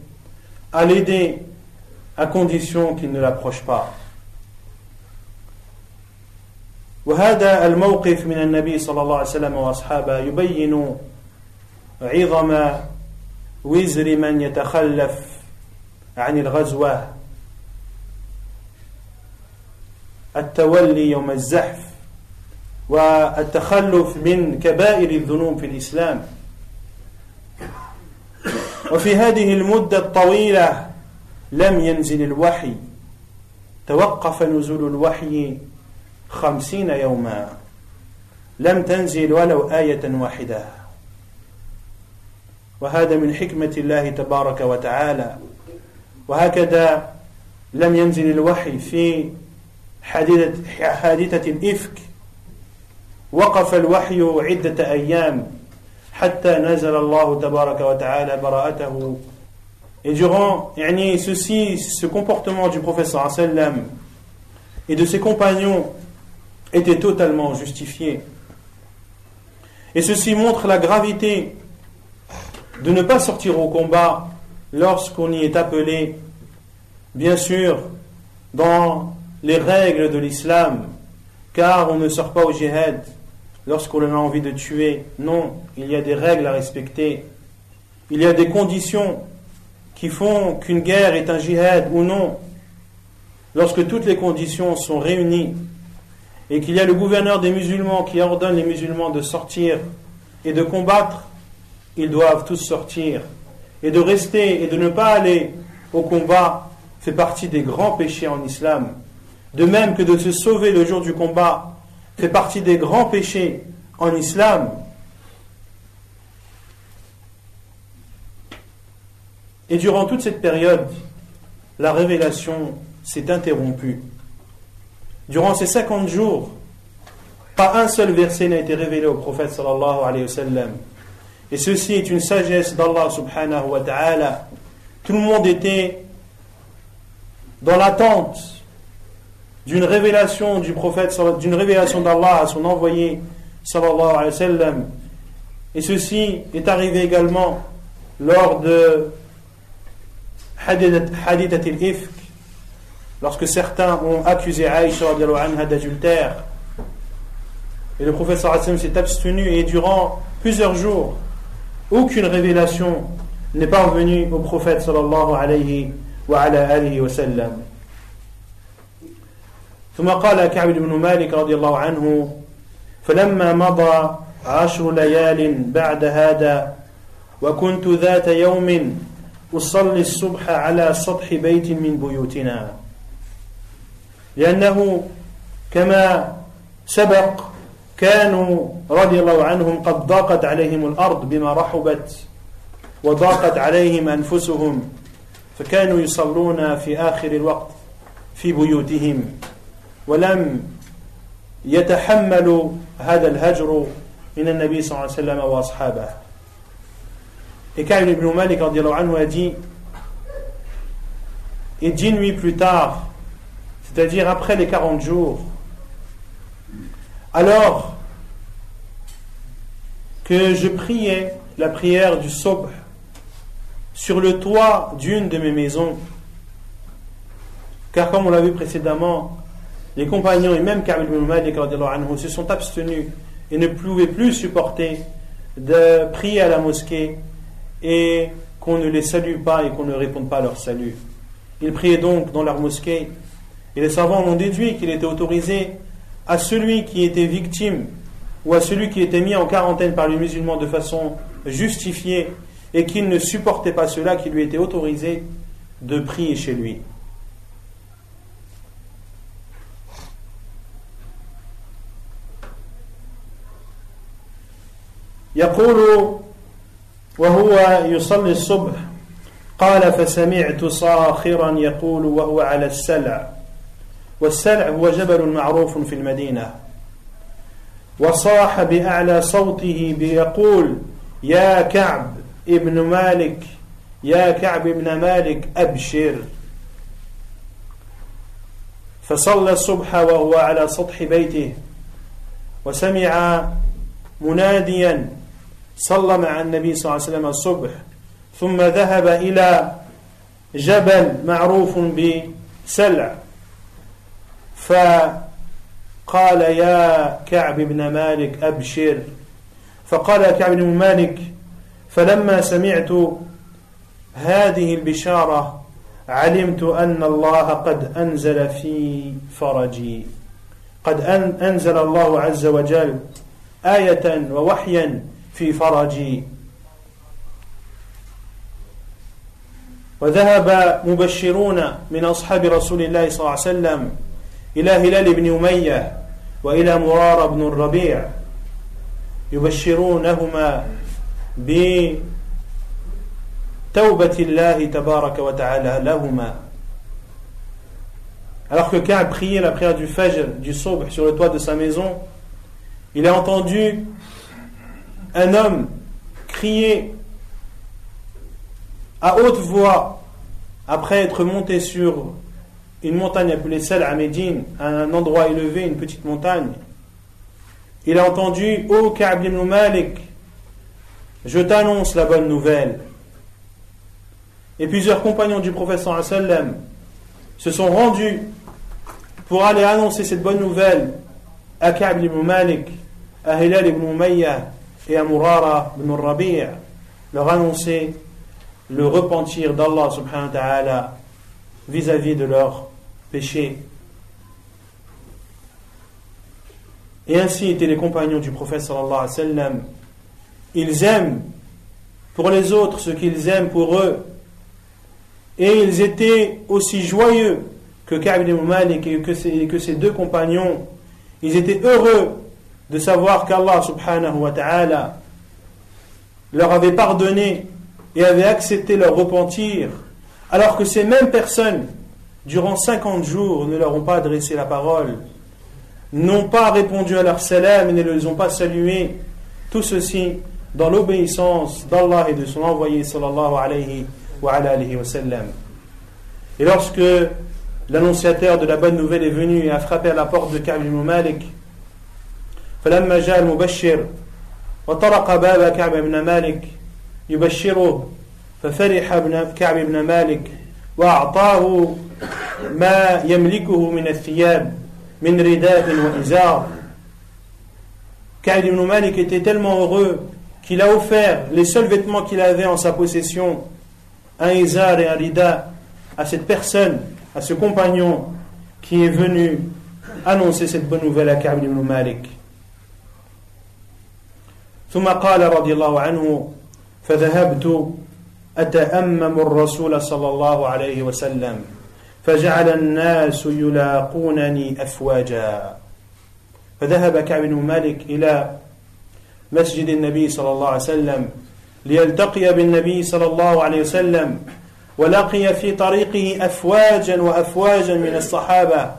à l'aider à condition qu'il ne l'approche pas. وهذا الموقف من النبي صلى الله عليه وسلم وأصحابه يبين عظم وزر من يتخلف عن الغزوة التولي يوم الزحف والتخلف من كبائر الذنوب في الإسلام. وفي هذه المدة الطويلة لم ينزل الوحي، توقف نزول الوحي 50 يوما، لم تنزل ولو آية واحدة. وهذا من حكمة الله تبارك وتعالى. وهكذا لم ينزل الوحي في حادثة الإفك، وقف الوحي عدة أيام حتى نزل الله تبارك وتعالى براءته. Et durant ce comportement du prophète sallallahu alayhi wa sallam et de ses compagnons était totalement justifié. Et ceci montre la gravité de ne pas sortir au combat lorsqu'on y est appelé, bien sûr, dans les règles de l'islam, car on ne sort pas au djihad lorsqu'on a envie de tuer. Non, il y a des règles à respecter. Il y a des conditions qui font qu'une guerre est un djihad ou non. Lorsque toutes les conditions sont réunies et qu'il y a le gouverneur des musulmans qui ordonne les musulmans de sortir et de combattre, ils doivent tous sortir. Et de rester et de ne pas aller au combat fait partie des grands péchés en islam. De même que de se sauver le jour du combat fait partie des grands péchés en islam. Et durant toute cette période, la révélation s'est interrompue. Durant ces 50 jours, pas un seul verset n'a été révélé au prophète sallallahu alayhi wa sallam. Et ceci est une sagesse d'Allah subhanahu wa ta'ala. Tout le monde était dans l'attente d'une révélation du prophète, d'une révélation d'Allah à son envoyé sallallahu alayhi wa sallam. Et ceci est arrivé également lors de Hadithat al-Ifk, lorsque certains ont accusé Aïcha radhiyallahu anha d'adultère. Et le prophète sallallahu alayhi wa sallam s'est abstenu, et durant plusieurs jours, aucune révélation n'est parvenue au prophète sallallahu alayhi wa ala alihi wa sallam. ثم قال كعب بن مالك رضي الله عنه: فلما مضى 10 ليال بعد هذا وكنت ذات يوم أصلي الصبح على سطح بيت من بيوتنا، لأنه كما سبق كانوا رضي الله عنهم قد ضاقت عليهم الأرض بما رحبت وضاقت عليهم أنفسهم، فكانوا يصلون في آخر الوقت في بيوتهم ولم يتحملوا هذا الهجر من النبي صلى الله عليه وسلم وأصحابه. Et Ka'b ibn Malik radiyallahu anhu a dit, et 10 nuits plus tard, c'est-à-dire après les 40 jours, alors que je priais la prière du Subh sur le toit d'une de mes maisons, car comme on l'a vu précédemment, les compagnons et même Ka'b ibn Malik radiyallahu anhu se sont abstenus et ne pouvaient plus supporter de prier à la mosquée et qu'on ne les salue pas et qu'on ne réponde pas à leur salut. Ils priaient donc dans leur mosquée, et les savants ont déduit qu'il était autorisé à celui qui était victime ou à celui qui était mis en quarantaine par les musulmans de façon justifiée et qu'il ne supportait pas cela, qu'il lui était autorisé de prier chez lui. يقول وهو يصلي الصبح قال: فسمعت صاخرا يقول وهو على السلع، والسلع هو جبل معروف في المدينة، وصاح بأعلى صوته بيقول: يا كعب ابن مالك، يا كعب ابن مالك أبشر. فصلى الصبح وهو على سطح بيته، وسمع مناديا صلى مع النبي صلى الله عليه وسلم الصبح، ثم ذهب إلى جبل معروف بسلع، فقال: يا كعب بن مالك أبشر. فقال كعب بن مالك: فلما سمعت هذه البشارة علمت أن الله قد أنزل في فرجي، قد أنزل الله عز وجل آية ووحيا في فرجي. وذهب مبشرون من أصحاب رسول الله صلى الله عليه وسلم إلى هلال بن أمية وإلى مرار بن الربيع يبشرونهما بتوبة الله تبارك وتعالى لهما. Alors que Ka'b priait la prière du Fajr, du Subh, sur le toit de sa maison, il a entendu un homme crier à haute voix, après être monté sur une montagne appelée Sal à Médine, un endroit élevé, une petite montagne. Il a entendu: ô Ka'b ibn Malik, je t'annonce la bonne nouvelle. Et plusieurs compagnons du prophète sallallahu alayhi wa sallam se sont rendus pour aller annoncer cette bonne nouvelle à Ka'b ibn Malik, à Hilal ibn Umayyah et à Murara ibn Rabi', leur annoncer le repentir d'Allah subhanahu wa ta'ala vis-à-vis de leurs péchés. Et ainsi étaient les compagnons du prophète sallallahu alayhi wa sallam. Ils aiment pour les autres ce qu'ils aiment pour eux, et ils étaient aussi joyeux que Ka'b ibn Malik et que ses deux compagnons. Ils étaient heureux de savoir qu'Allah subhanahu wa ta'ala leur avait pardonné et avait accepté leur repentir, alors que ces mêmes personnes, durant 50 jours, ne leur ont pas adressé la parole, n'ont pas répondu à leur salam et ne les ont pas salués. Tout ceci dans l'obéissance d'Allah et de son envoyé sallallahu alayhi wa alihi wa sallam. Et lorsque l'annonciateur de la bonne nouvelle est venu et a frappé à la porte de Ka'b ibn Malik, فلما جاء المبشر وطرق باب كعب بن مالك يبشره ففرح كعب بن مالك وأعطاه ما يملكه من الثياب من رداء وإزار. Ka'b ibn Malik était tellement heureux qu'il a offert les seuls vêtements qu'il avait en sa possession, un izar et un rida, à cette personne, à ce compagnon qui est venu annoncer cette bonne nouvelle à Ka'b ibn Malik. ثم قال رضي الله عنه فذهبت أتأمم الرسول صلى الله عليه وسلم فجعل الناس يلاقونني أفواجا. فذهب كعب بن مالك إلى مسجد النبي صلى الله عليه وسلم ليلتقي بالنبي صلى الله عليه وسلم، ولقي في طريقه أفواجا وأفواجا من الصحابة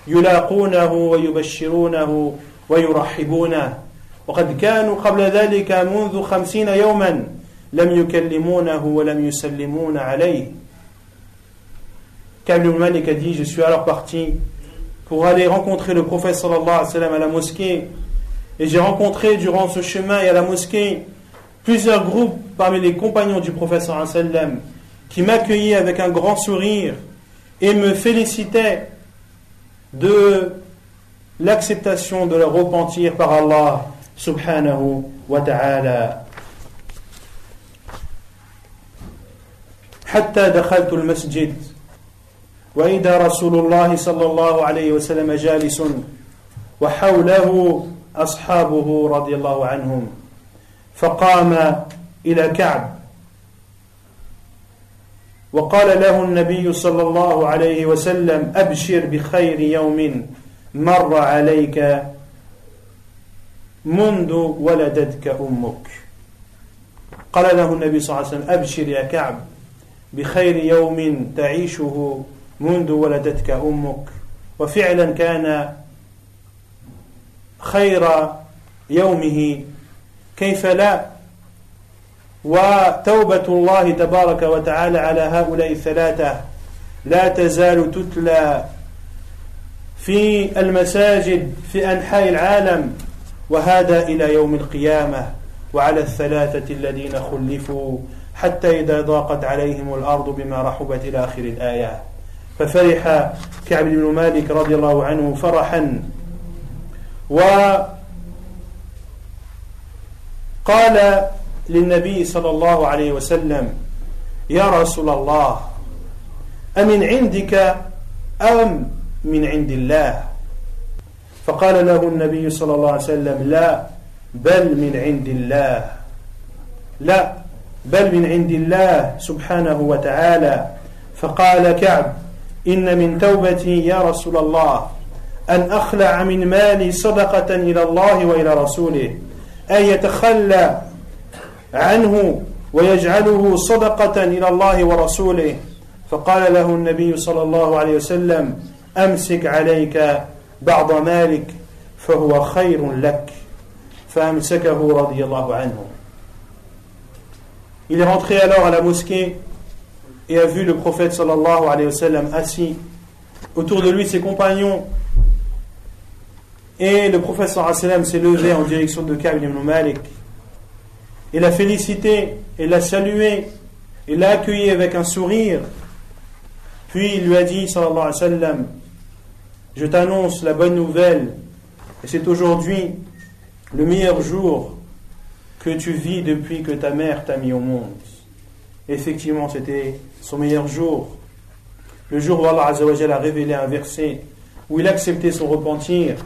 يلاقونه ويبشرونه ويرحبونه، وقد كانوا قبل ذلك منذ 50 يوما لم يكلمونه ولم يسلمون عليه. Ka'b ibn Malik a dit: je suis alors parti pour aller rencontrer le prophète sallallahu alayhi wa sallam à la mosquée, et j'ai rencontré durant ce chemin et à la mosquée plusieurs groupes parmi les compagnons du prophète sallallahu alayhi wa sallam qui m'accueillaient avec un grand sourire et me félicitaient de l'acceptation de leur repentir par Allah subhanahu wa ta'ala. حتى دخلت المسجد وإذا رسول الله صلى الله عليه وسلم جالس وحوله أصحابه رضي الله عنهم، فقام إلى كعب وقال له النبي صلى الله عليه وسلم: أبشر بخير يوم مر عليك منذ ولدتك أمك. قال له النبي صلى الله عليه وسلم: أبشر يا كعب بخير يوم تعيشه منذ ولدتك أمك. وفعلا كان خير يومه، كيف لا، وتوبة الله تبارك وتعالى على هؤلاء الثلاثة لا تزال تتلى في المساجد في أنحاء العالم، وهذا إلى يوم القيامة. وعلى الثلاثة الذين خلفوا حتى إذا ضاقت عليهم الأرض بما رحبت إلى آخر الآية. ففرح كعب بن مالك رضي الله عنه فرحا، وقال للنبي صلى الله عليه وسلم: يا رسول الله، أمن عندك أم من عند الله؟ فقال له النبي صلى الله عليه وسلم: لا بل من عند الله، لا بل من عند الله سبحانه وتعالى. فقال كعب: إن من توبتي يا رسول الله أن أخلع من مالي صدقة إلى الله وإلى رسوله، أن يتخلى عنه ويجعله صدقة إلى الله ورسوله. فقال له النبي صلى الله عليه وسلم: أمسك عليك بعض مالك فهو خير لك. فأمسكه رضي الله عنه. Il est rentré alors à la mosquée et a vu le prophète sallallahu alayhi wa sallam assis autour de lui ses compagnons, et le prophète sallallahu alayhi wa sallam s'est levé en direction de Ka'b ibn Malik. Il l'a félicité, il l'a salué, il l'a accueilli avec un sourire. Puis il lui a dit sallallahu alayhi wa sallam: je t'annonce la bonne nouvelle, et c'est aujourd'hui le meilleur jour que tu vis depuis que ta mère t'a mis au monde. Et effectivement, c'était son meilleur jour, le jour où Allah Azza wa Jalla a révélé un verset où il acceptait son repentir,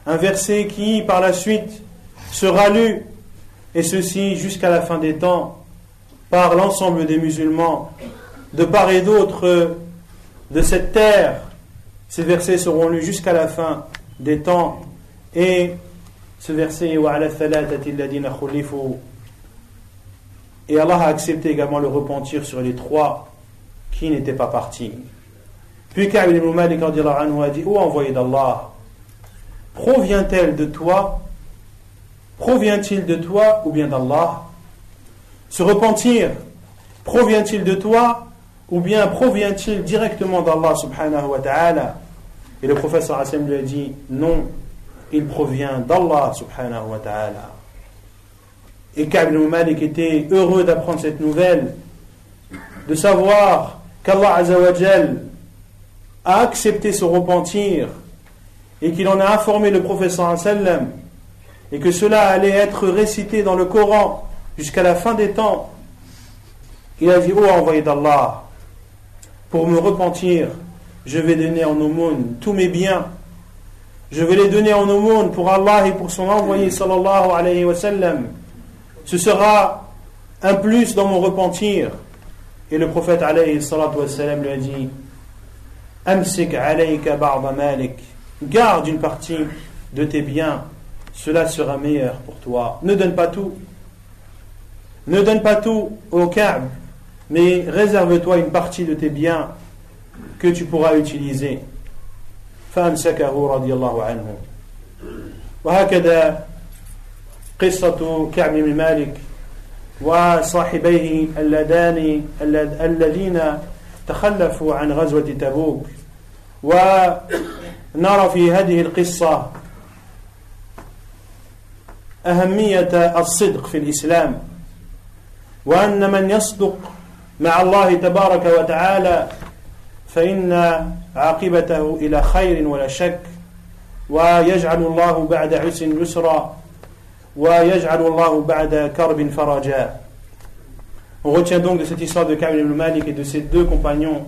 un verset qui par la suite sera lu, et ceci jusqu'à la fin des temps, par l'ensemble des musulmans de part et d'autre de cette terre. Ces versets seront lus jusqu'à la fin des temps, et ce verset et Allah a accepté également le repentir sur les trois qui n'étaient pas partis. Puis Ka'b ibn Malik a dit: ô envoyé d'Allah, provient-elle de toi? Provient-il de toi ou bien d'Allah? Ce repentir provient-il de toi ou bien provient-il directement d'Allah subhanahu wa ta'ala? Et le prophète sallallahu alayhi wa sallam lui a dit: non, il provient d'Allah subhanahu wa ta'ala. Et Ka'b ibn Malik était heureux d'apprendre cette nouvelle, de savoir qu'Allah Azza wa Jal a accepté ce repentir et qu'il en a informé le prophète sallallahu alayhi wa sallam, et que cela allait être récité dans le Coran jusqu'à la fin des temps. Il a dit: ô envoyé d'Allah, pour me repentir, je vais donner en aumône tous mes biens. Je vais les donner en aumône pour Allah et pour son envoyé sallallahu alayhi wa sallam. Ce sera un plus dans mon repentir. Et le prophète alayhi salatu wa sallam lui a dit: amsik alayka ba'da malik, garde une partie de tes biens, cela sera meilleur pour toi. Ne donne pas tout. Ne donne pas tout au Ka'b, mais réserve-toi une partie de tes biens que tu pourras utiliser. فأمسكه رضي الله عنه. وهكذا قصة كعب بن مالك وصاحبيه اللذان الذين تخلفوا عن غزوة تبوك. ونرى في هذه القصة أهمية الصدق في الإسلام، وأن من يصدق مع الله تبارك وتعالى فإن عاقبته إلى خير ولا شك، ويجعل الله بعد عسر يسرا، ويجعل الله بعد كرب فرجا. On retient donc de cette histoire de Ka'b ibn Malik et de ses deux compagnons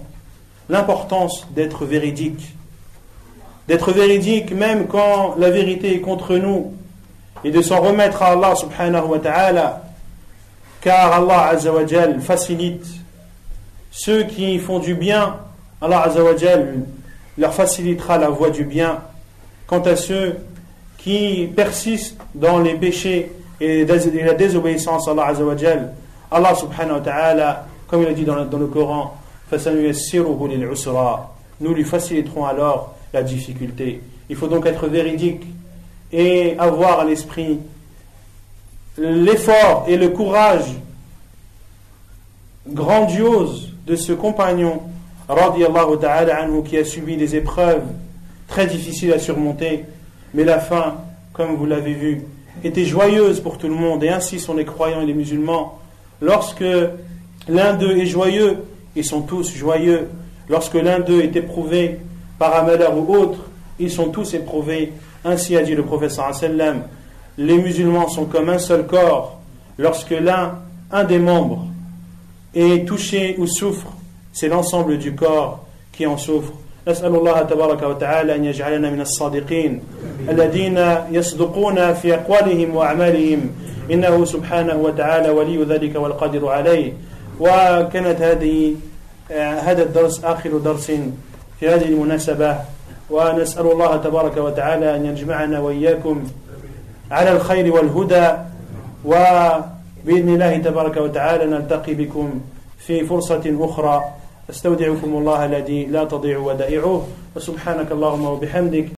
l'importance d'être véridique. D'être véridique même quand la vérité est contre nous, et de s'en remettre à Allah subhanahu wa ta'ala, car Allah azza wa jal facilite ceux qui font du bien. Allah azza wa jal leur facilitera la voie du bien. Quant à ceux qui persistent dans les péchés et la désobéissance à Allah azza wa jal, Allah subhanahu wa ta'ala, comme il a dit dans le Coran, فَسَنُيَسِّرُهُ لِلْعُسْرَى, nous lui faciliterons alors la difficulté. Il faut donc être véridique et avoir à l'esprit l'effort et le courage grandiose de ce compagnon radiyallahu ta'ala anhu, qui a subi des épreuves très difficiles à surmonter, mais la fin, comme vous l'avez vu, était joyeuse pour tout le monde. Et ainsi sont les croyants et les musulmans. Lorsque l'un d'eux est joyeux, ils sont tous joyeux. Lorsque l'un d'eux est éprouvé par un malheur ou autre, ils sont tous éprouvés. Ainsi a dit le prophète sallallahu alayhi wa sallam: les musulmans sont comme un seul corps. Lorsque un des membres est touché ou souffre, c'est l'ensemble du corps qui en souffre. نسأل الله تبارك وتعالى أن يجعلنا من الصادقين الذين يصدقون في أقوالهم وأعمالهم، إنه سبحانه وتعالى ولي ذلك والقادر عليه. وكانت هذا الدرس آخر درس في هذه المناسبة، ونسأل الله تبارك وتعالى أن يجمعنا وإياكم على الخير والهدى، وبإذن الله تبارك وتعالى نلتقي بكم في فرصة أخرى. أستودعكم الله الذي لا تضيع ودائعه، وسبحانك اللهم وبحمدك